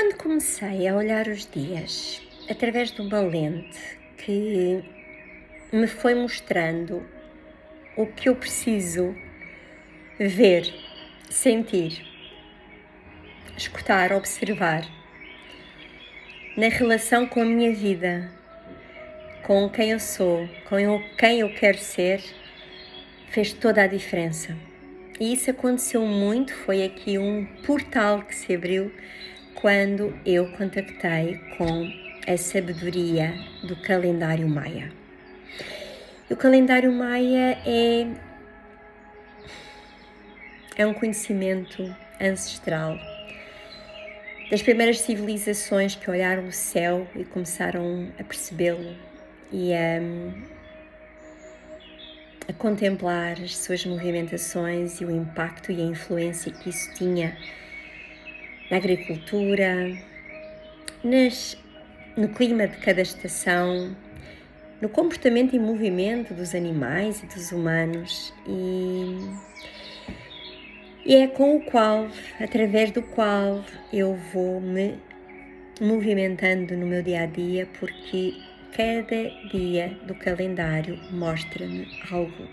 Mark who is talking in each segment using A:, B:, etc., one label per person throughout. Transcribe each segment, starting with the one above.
A: Quando comecei a olhar os dias através de uma lente que me foi mostrando o que eu preciso ver, sentir, escutar, observar na relação com a minha vida, com quem eu sou, quem eu quero ser, fez toda a diferença. E isso aconteceu muito, foi aqui um portal que se abriu quando eu contactei com a sabedoria do calendário maia. O calendário maia é um conhecimento ancestral das primeiras civilizações que olharam o céu e começaram a percebê-lo e a contemplar as suas movimentações e o impacto e a influência que isso tinha na agricultura, no clima de cada estação, no comportamento e movimento dos animais e dos humanos e é com o qual, através do qual eu vou me movimentando no meu dia-a-dia, porque cada dia do calendário mostra-me algo.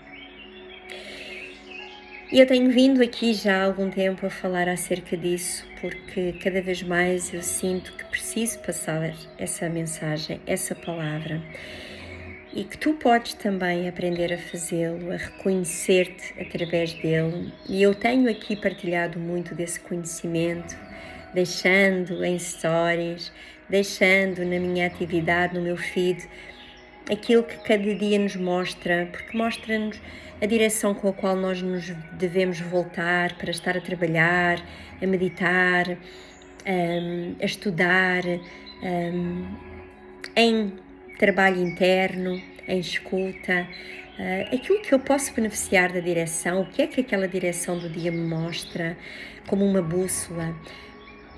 A: E eu tenho vindo aqui já há algum tempo a falar acerca disso, porque cada vez mais eu sinto que preciso passar essa mensagem, essa palavra, e que tu podes também aprender a fazê-lo, a reconhecer-te através dele. E eu tenho aqui partilhado muito desse conhecimento, deixando em stories, deixando na minha atividade, no meu feed, aquilo que cada dia nos mostra, porque mostra-nos a direção com a qual nós nos devemos voltar para estar a trabalhar, a meditar, a estudar, em trabalho interno, em escuta, aquilo que eu posso beneficiar da direção, o que é que aquela direção do dia me mostra, como uma bússola.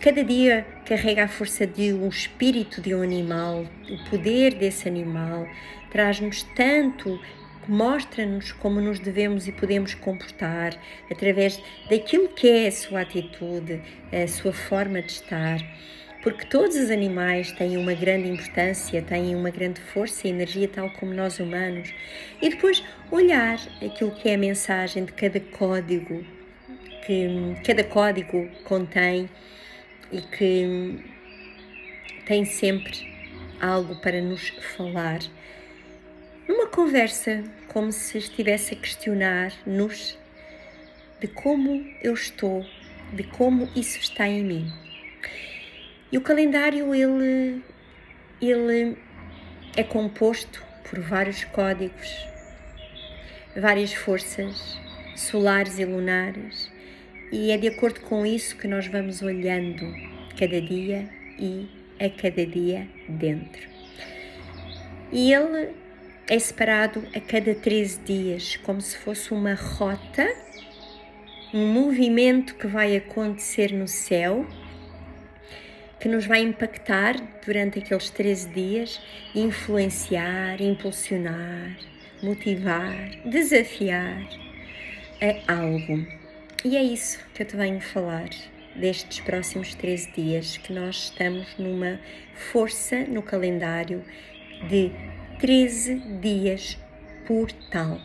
A: Cada dia carrega a força de um espírito de um animal, o poder desse animal traz-nos tanto, mostra-nos como nos devemos e podemos comportar através daquilo que é a sua atitude, a sua forma de estar. Porque todos os animais têm uma grande importância, têm uma grande força e energia, tal como nós humanos. E depois olhar aquilo que é a mensagem de cada código, que cada código contém e que tem sempre algo para nos falar. Numa conversa, como se estivesse a questionar-nos de como eu estou, de como isso está em mim. E o calendário, ele é composto por vários códigos, várias forças solares e lunares, e é de acordo com isso que nós vamos olhando cada dia e a cada dia dentro. E ele é separado a cada 13 dias, como se fosse uma rota, um movimento que vai acontecer no céu, que nos vai impactar durante aqueles 13 dias, influenciar, impulsionar, motivar, desafiar a algo. E é isso que eu te venho falar destes próximos 13 dias, que nós estamos numa força no calendário de 13 dias portal.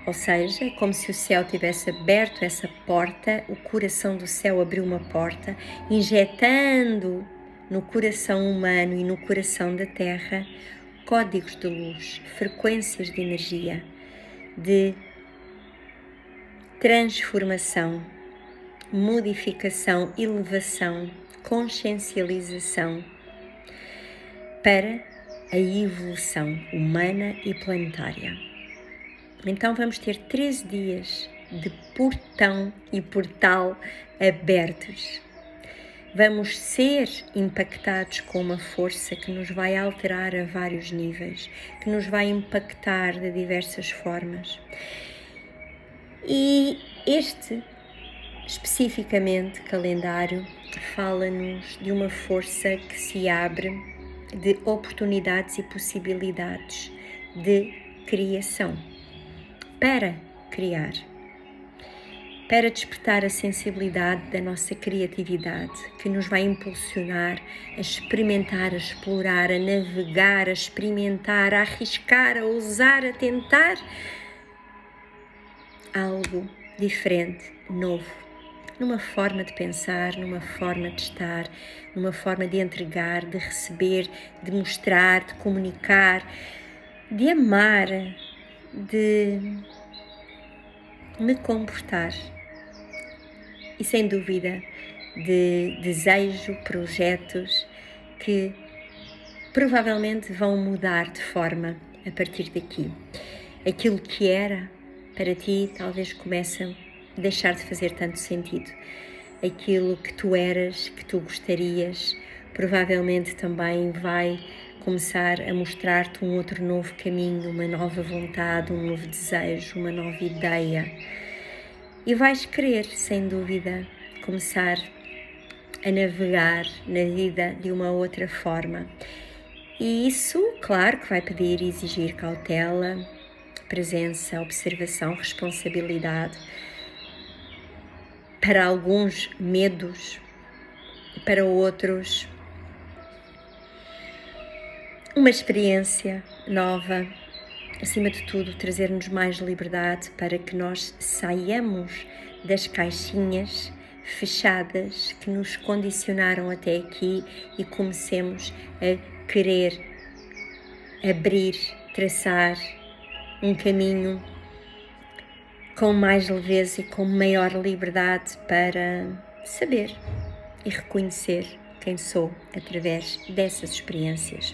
A: Ou seja, é como se o céu tivesse aberto essa porta, o coração do céu abriu uma porta, injetando no coração humano e no coração da Terra códigos de luz, frequências de energia, de transformação, modificação, elevação, consciencialização para a evolução humana e planetária. Então vamos ter 13 dias de portão e portal abertos. Vamos ser impactados com uma força que nos vai alterar a vários níveis, que nos vai impactar de diversas formas. E este, especificamente, calendário, fala-nos de uma força que se abre de oportunidades e possibilidades de criação, para criar. para despertar a sensibilidade da nossa criatividade, que nos vai impulsionar a experimentar, a explorar, a navegar, a experimentar, a arriscar, a ousar, a tentar algo diferente, novo, numa forma de pensar, numa forma de estar, numa forma de entregar, de receber, de mostrar, de comunicar, de amar, de me comportar. E sem dúvida, de desejo, projetos que provavelmente vão mudar de forma a partir daqui. Aquilo que era para ti talvez comece a deixar de fazer tanto sentido. Aquilo que tu eras, que tu gostarias, provavelmente também vai começar a mostrar-te um outro novo caminho, uma nova vontade, um novo desejo, uma nova ideia. E vais querer, sem dúvida, começar a navegar na vida de uma outra forma. E isso, claro, que vai pedir e exigir cautela, presença, observação, responsabilidade. Para alguns, medos. Para outros, uma experiência nova. Acima de tudo, trazer-nos mais liberdade para que nós saiamos das caixinhas fechadas que nos condicionaram até aqui e comecemos a querer abrir, traçar um caminho com mais leveza e com maior liberdade para saber e reconhecer quem sou através dessas experiências.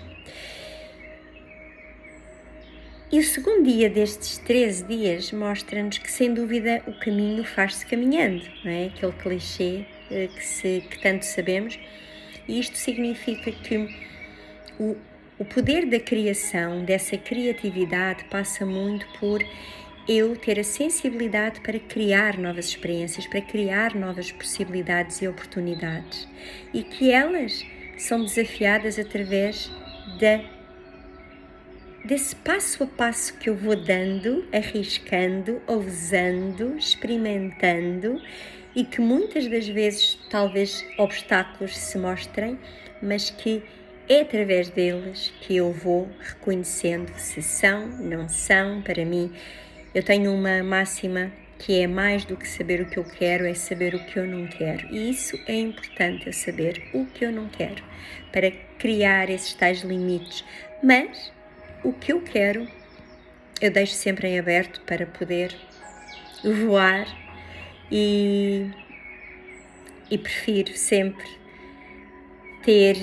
A: E o segundo dia destes 13 dias mostra-nos que, sem dúvida, o caminho faz-se caminhando, não é? Aquele clichê que tanto sabemos. E isto significa que o poder da criação, dessa criatividade, passa muito por eu ter a sensibilidade para criar novas experiências, para criar novas possibilidades e oportunidades. E que elas são desafiadas através desse passo a passo que eu vou dando, arriscando, ousando, experimentando e que muitas das vezes talvez obstáculos se mostrem, mas que é através deles que eu vou reconhecendo se são, não são. Para mim, eu tenho uma máxima que é mais do que saber o que eu quero, é saber o que eu não quero. E isso é importante, eu saber o que eu não quero, para criar esses tais limites. Mas o que eu quero, eu deixo sempre em aberto para poder voar e prefiro sempre ter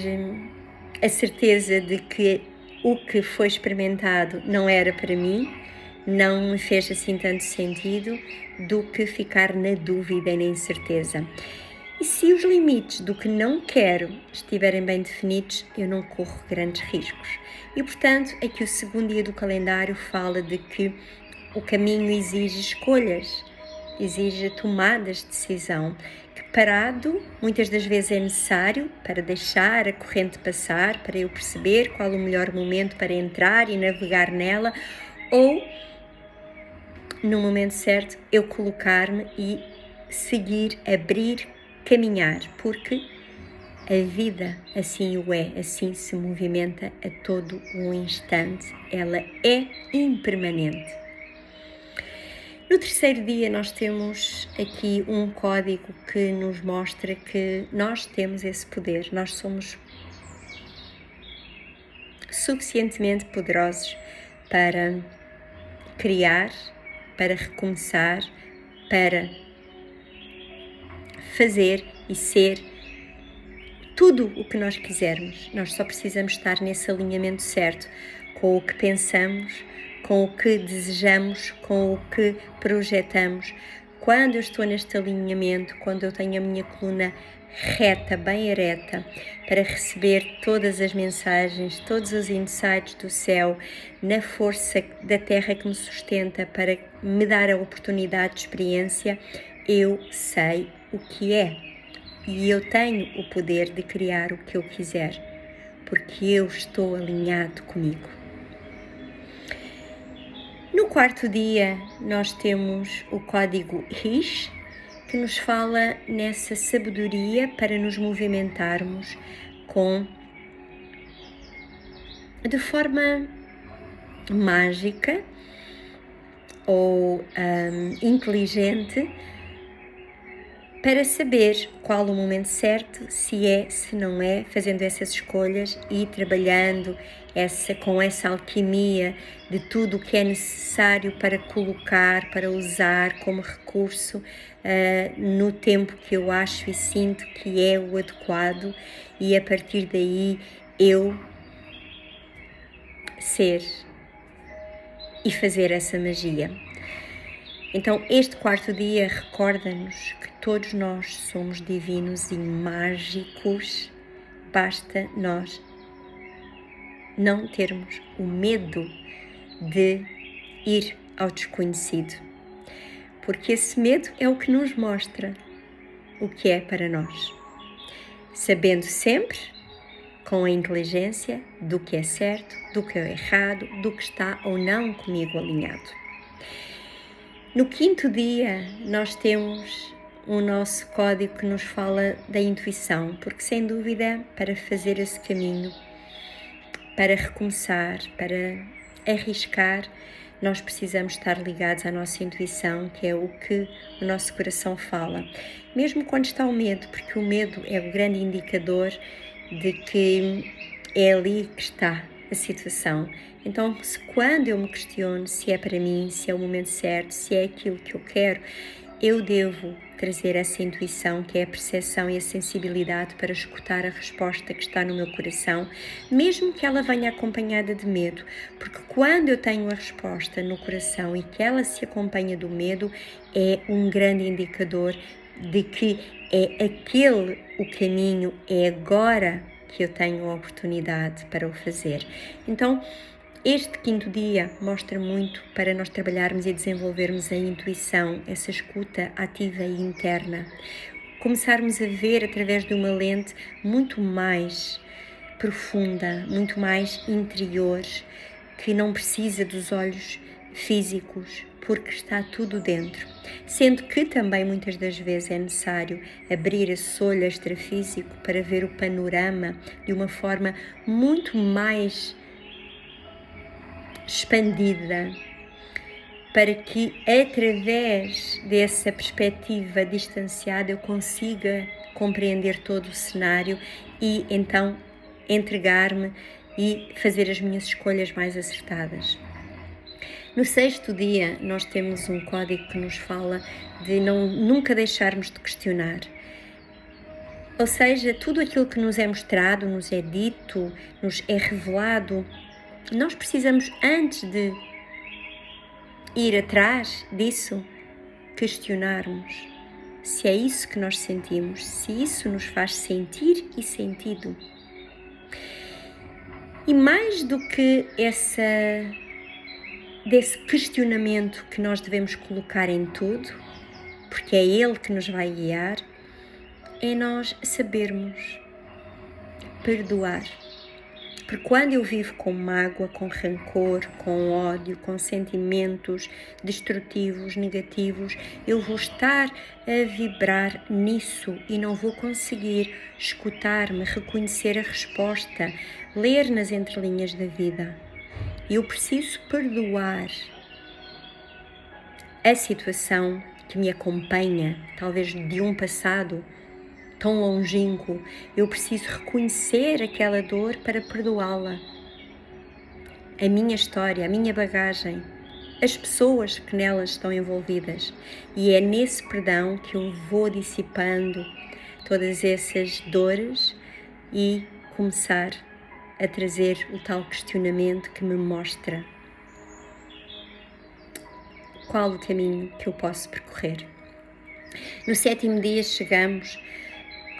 A: a certeza de que o que foi experimentado não era para mim, não me fez assim tanto sentido, do que ficar na dúvida e na incerteza. E se os limites do que não quero estiverem bem definidos, eu não corro grandes riscos. E, portanto, aqui o segundo dia do calendário fala de que o caminho exige escolhas, exige tomadas de decisão, que parado muitas das vezes é necessário para deixar a corrente passar, para eu perceber qual o melhor momento para entrar e navegar nela, ou, no momento certo, eu colocar-me e seguir, abrir, caminhar, porque a vida assim o é, assim se movimenta a todo um instante, ela é impermanente. No terceiro dia nós temos aqui um código que nos mostra que nós temos esse poder, nós somos suficientemente poderosos para criar, para recomeçar, para fazer e ser tudo o que nós quisermos. Nós só precisamos estar nesse alinhamento certo com o que pensamos, com o que desejamos, com o que projetamos. Quando eu estou neste alinhamento, quando eu tenho a minha coluna reta, bem ereta, para receber todas as mensagens, todos os insights do céu, na força da terra que me sustenta para me dar a oportunidade de experiência, eu sei o que é. E eu tenho o poder de criar o que eu quiser, porque eu estou alinhado comigo. No quarto dia, nós temos o código RIS, que nos fala nessa sabedoria para nos movimentarmos de forma mágica ou inteligente, para saber qual o momento certo, se é, se não é, fazendo essas escolhas e trabalhando com essa alquimia de tudo o que é necessário para colocar, para usar como recurso no tempo que eu acho e sinto que é o adequado, e a partir daí eu ser e fazer essa magia. Então, este quarto dia recorda-nos que todos nós somos divinos e mágicos, basta nós não termos o medo de ir ao desconhecido, porque esse medo é o que nos mostra o que é para nós, sabendo sempre, com a inteligência, do que é certo, do que é errado, do que está ou não comigo alinhado. No quinto dia, nós temos o nosso código que nos fala da intuição, porque sem dúvida, para fazer esse caminho, para recomeçar, para arriscar, nós precisamos estar ligados à nossa intuição, que é o que o nosso coração fala. Mesmo quando está o medo, porque o medo é o grande indicador de que é ali que está a situação. Então, quando eu me questiono se é para mim, se é o momento certo, se é aquilo que eu quero, eu devo trazer essa intuição, que é a percepção e a sensibilidade, para escutar a resposta que está no meu coração, mesmo que ela venha acompanhada de medo, porque quando eu tenho a resposta no coração e que ela se acompanha do medo, é um grande indicador de que é aquele o caminho, é agora que eu tenho a oportunidade para o fazer. Então, este quinto dia mostra muito para nós trabalharmos e desenvolvermos a intuição, essa escuta ativa e interna. Começarmos a ver através de uma lente muito mais profunda, muito mais interior, que não precisa dos olhos físicos, porque está tudo dentro. Sendo que também muitas das vezes é necessário abrir esse olho extrafísico para ver o panorama de uma forma muito mais expandida, para que através dessa perspectiva distanciada eu consiga compreender todo o cenário e então entregar-me e fazer as minhas escolhas mais acertadas. No sexto dia, nós temos um código que nos fala de nunca deixarmos de questionar. Ou seja, tudo aquilo que nos é mostrado, nos é dito, nos é revelado, nós precisamos, antes de ir atrás disso, questionarmos se é isso que nós sentimos, se isso nos faz sentir e sentido. E mais do que desse questionamento que nós devemos colocar em tudo, porque é ele que nos vai guiar, é nós sabermos perdoar. Porque quando eu vivo com mágoa, com rancor, com ódio, com sentimentos destrutivos, negativos, eu vou estar a vibrar nisso e não vou conseguir escutar-me, reconhecer a resposta, ler nas entrelinhas da vida. Eu preciso perdoar a situação que me acompanha, talvez de um passado tão longínquo. Eu preciso reconhecer aquela dor para perdoá-la. A minha história, a minha bagagem, as pessoas que nelas estão envolvidas. E é nesse perdão que eu vou dissipando todas essas dores e começar a trazer o tal questionamento que me mostra qual o caminho que eu posso percorrer. No sétimo dia chegamos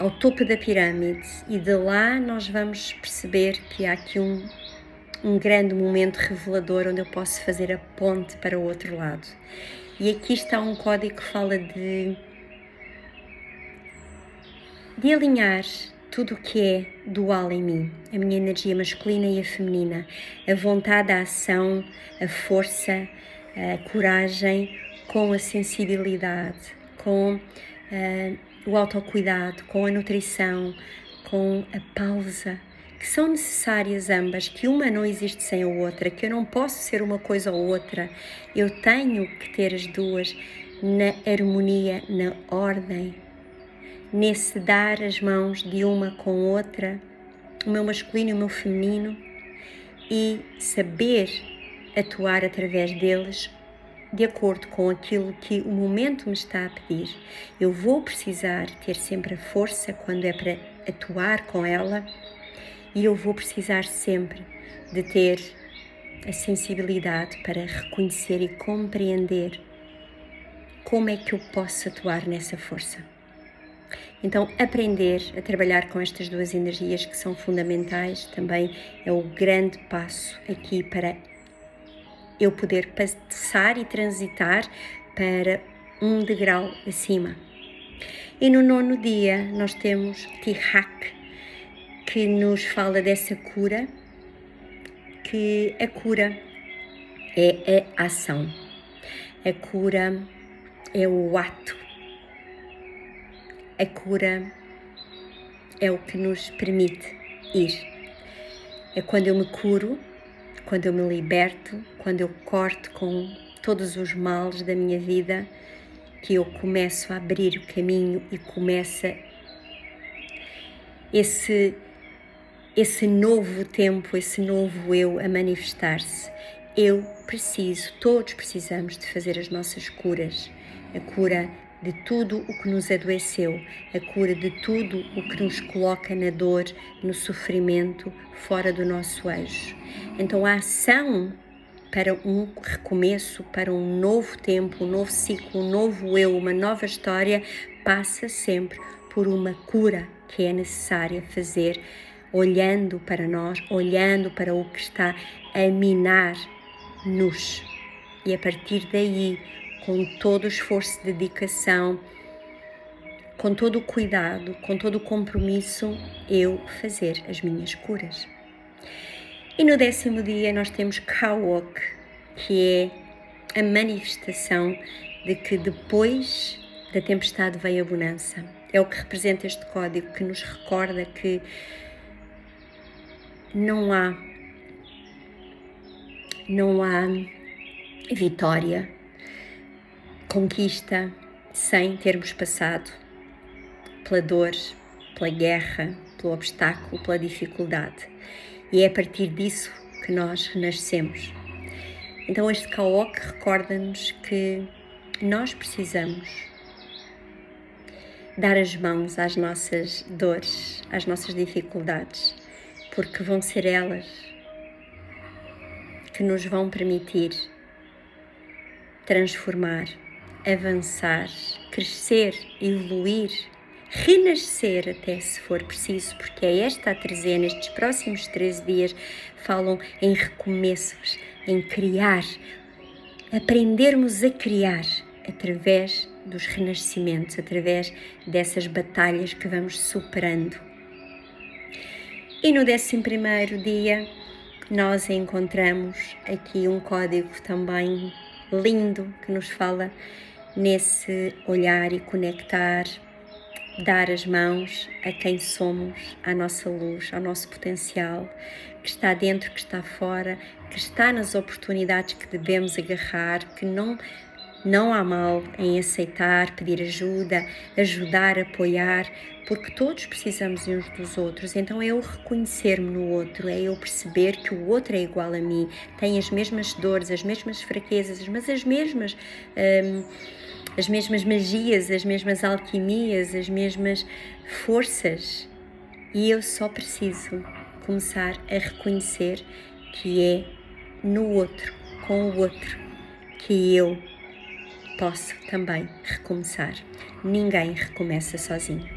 A: ao topo da pirâmide e de lá nós vamos perceber que há aqui um grande momento revelador onde eu posso fazer a ponte para o outro lado. E aqui está um código que fala de alinhar tudo o que é dual em mim, a minha energia masculina e a feminina, a vontade, a ação, a força, a coragem, com a sensibilidade, com o autocuidado, com a nutrição, com a pausa, que são necessárias ambas, que uma não existe sem a outra, que eu não posso ser uma coisa ou outra, eu tenho que ter as duas na harmonia, na ordem, nesse dar as mãos de uma com outra, o meu masculino e o meu feminino, e saber atuar através deles de acordo com aquilo que o momento me está a pedir. Eu vou precisar ter sempre a força quando é para atuar com ela, e eu vou precisar sempre de ter a sensibilidade para reconhecer e compreender como é que eu posso atuar nessa força. Então, aprender a trabalhar com estas duas energias que são fundamentais também é o grande passo aqui para eu poder passar e transitar para um degrau acima. E no 9º dia nós temos Tihak, que nos fala dessa cura, que a cura é a ação, a cura é o ato, a cura é o que nos permite ir. É quando eu me curo, quando eu me liberto, quando eu corto com todos os males da minha vida, que eu começo a abrir o caminho e começa esse novo tempo, esse novo eu a manifestar-se. Eu preciso, todos precisamos de fazer as nossas curas, a cura de tudo o que nos adoeceu, a cura de tudo o que nos coloca na dor, no sofrimento, fora do nosso eixo. Então a ação para um recomeço, para um novo tempo, um novo ciclo, um novo eu, uma nova história, passa sempre por uma cura que é necessária fazer, olhando para nós, olhando para o que está a minar-nos. E a partir daí, com todo o esforço de dedicação, com todo o cuidado, com todo o compromisso, eu fazer as minhas curas. E no 10º dia nós temos Kawok, que é a manifestação de que depois da tempestade vem a bonança. É o que representa este código, que nos recorda que não há vitória, conquista, sem termos passado pela dor, pela guerra, pelo obstáculo, pela dificuldade. E é a partir disso que nós renascemos. Então este Kawok recorda-nos que nós precisamos dar as mãos às nossas dores, às nossas dificuldades, porque vão ser elas que nos vão permitir transformar, avançar, crescer, evoluir, renascer até se for preciso, porque é esta a trezena, estes próximos 13 dias falam em recomeços, em criar, aprendermos a criar através dos renascimentos, através dessas batalhas que vamos superando. E no 11º dia nós encontramos aqui um código também lindo que nos fala nesse olhar e conectar, dar as mãos a quem somos, à nossa luz, ao nosso potencial, que está dentro, que está fora, que está nas oportunidades que devemos agarrar, que não há mal em aceitar, pedir ajuda, ajudar, apoiar, porque todos precisamos uns dos outros. Então é eu reconhecer-me no outro, é eu perceber que o outro é igual a mim, tem as mesmas dores, as mesmas fraquezas, mas as mesmas magias, as mesmas alquimias, as mesmas forças. E eu só preciso começar a reconhecer que é no outro, com o outro, que eu posso também recomeçar. Ninguém recomeça sozinho.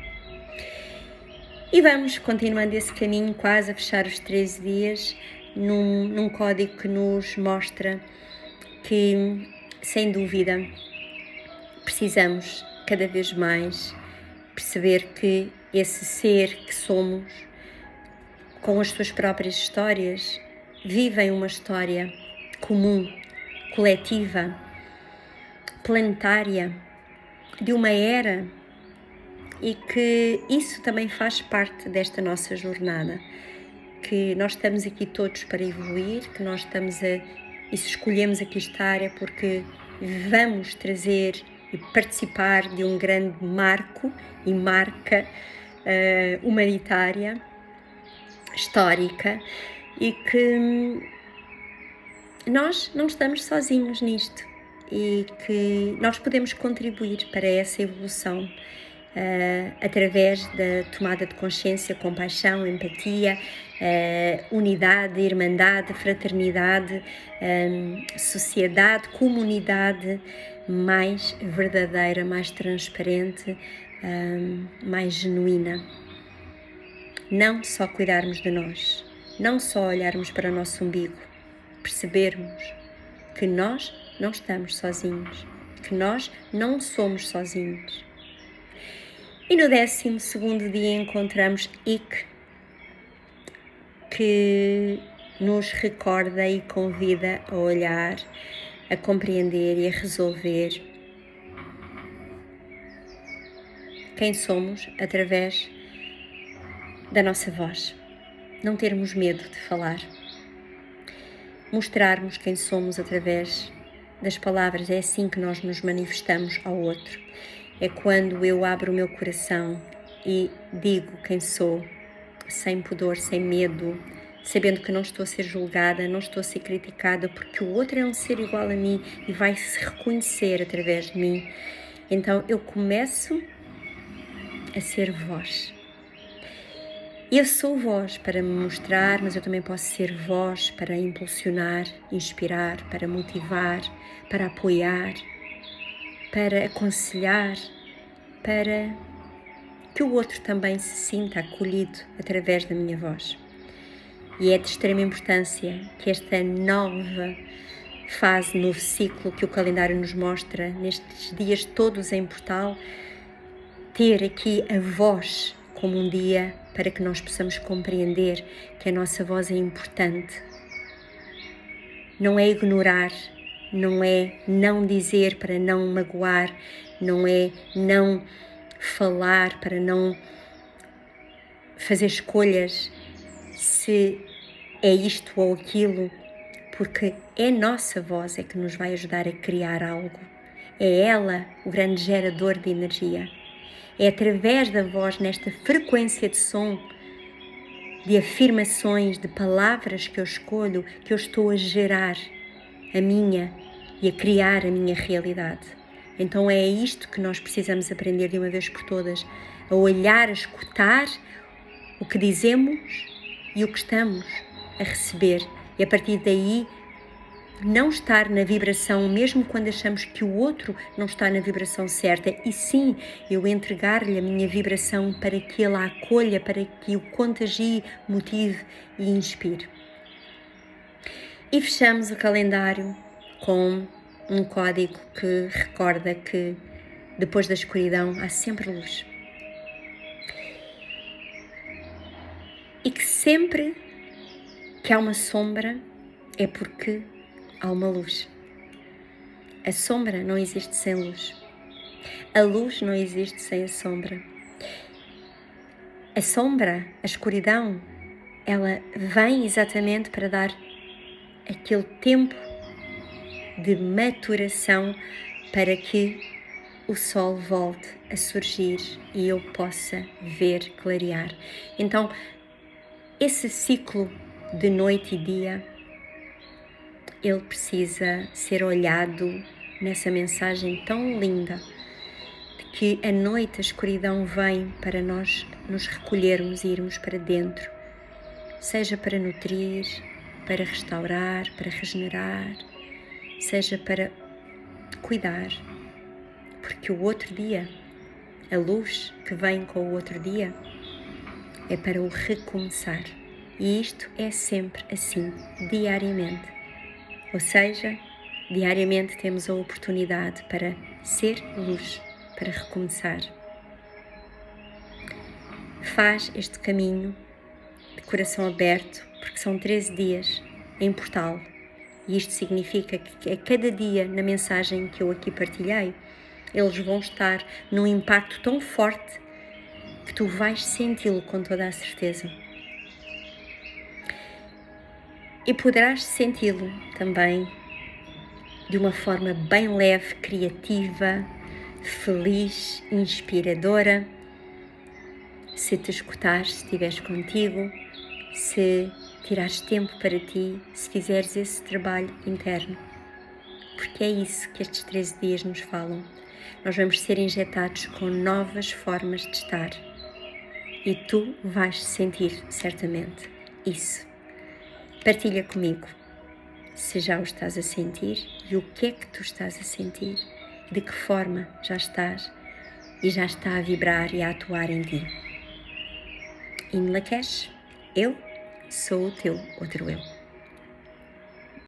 A: E vamos continuando esse caminho, quase a fechar os 13 dias, num código que nos mostra que, sem dúvida, precisamos cada vez mais perceber que esse ser que somos, com as suas próprias histórias, vivem uma história comum, coletiva, planetária, de uma era e que isso também faz parte desta nossa jornada, que nós estamos aqui todos para evoluir, que nós estamos e se escolhemos aqui estar é porque vamos trazer e participar de um grande marco e marca humanitária, histórica, e que nós não estamos sozinhos nisto e que nós podemos contribuir para essa evolução através da tomada de consciência, compaixão, empatia, unidade, irmandade, fraternidade, sociedade, comunidade mais verdadeira, mais transparente, mais genuína. Não só cuidarmos de nós, não só olharmos para o nosso umbigo, percebermos que nós não estamos sozinhos, que nós não somos sozinhos. E no 12º dia encontramos Ik, que nos recorda e convida a olhar, a compreender e a resolver quem somos através da nossa voz. Não termos medo de falar. Mostrarmos quem somos através das palavras. É assim que nós nos manifestamos ao outro. É quando eu abro o meu coração e digo quem sou, sem pudor, sem medo, sabendo que não estou a ser julgada, não estou a ser criticada, porque o outro é um ser igual a mim e vai se reconhecer através de mim. Então eu começo a ser voz. Eu sou voz para me mostrar, mas eu também posso ser voz para impulsionar, inspirar, para motivar, para apoiar, para aconselhar, para que o outro também se sinta acolhido através da minha voz. E é de extrema importância que esta nova fase, novo ciclo que o calendário nos mostra, nestes dias todos em Portal, ter aqui a voz como um dia para que nós possamos compreender que a nossa voz é importante. Não é ignorar, não é não dizer para não magoar, não é não falar para não fazer escolhas se é isto ou aquilo, porque é a nossa voz é que nos vai ajudar a criar algo. É ela o grande gerador de energia. É através da voz, nesta frequência de som, de afirmações, de palavras que eu escolho, que eu estou a gerar a minha e a criar a minha realidade. Então é isto que nós precisamos aprender de uma vez por todas, a olhar, a escutar o que dizemos e o que estamos a receber. E a partir daí, não estar na vibração, mesmo quando achamos que o outro não está na vibração certa, e sim, eu entregar-lhe a minha vibração para que ele a acolha, para que o contagie, motive e inspire. E fechamos o calendário com um código que recorda que depois da escuridão há sempre luz. E que sempre que há uma sombra é porque há uma luz. A sombra não existe sem luz. A luz não existe sem a sombra. A sombra, a escuridão, ela vem exatamente para dar aquele tempo de maturação para que o sol volte a surgir e eu possa ver clarear. Então, esse ciclo de noite e dia, ele precisa ser olhado nessa mensagem tão linda de que a noite, a escuridão vem para nós nos recolhermos e irmos para dentro, seja para nutrir, para restaurar, para regenerar, seja para cuidar, porque o outro dia, a luz que vem com o outro dia, é para o recomeçar. E isto é sempre assim, diariamente. Ou seja, diariamente temos a oportunidade para ser luz, para recomeçar. Faz este caminho de coração aberto, porque são 13 dias em Portal. E isto significa que a cada dia, na mensagem que eu aqui partilhei, eles vão estar num impacto tão forte que tu vais senti-lo com toda a certeza. E poderás senti-lo também de uma forma bem leve, criativa, feliz, inspiradora, se te escutares, se estiveres contigo, se tirares tempo para ti, se fizeres esse trabalho interno. Porque é isso que estes 13 dias nos falam. Nós vamos ser injetados com novas formas de estar. E tu vais sentir, certamente, isso. Partilha comigo se já o estás a sentir e o que é que tu estás a sentir, de que forma já estás e já está a vibrar e a atuar em ti. Em Lakesh, eu sou o teu outro eu.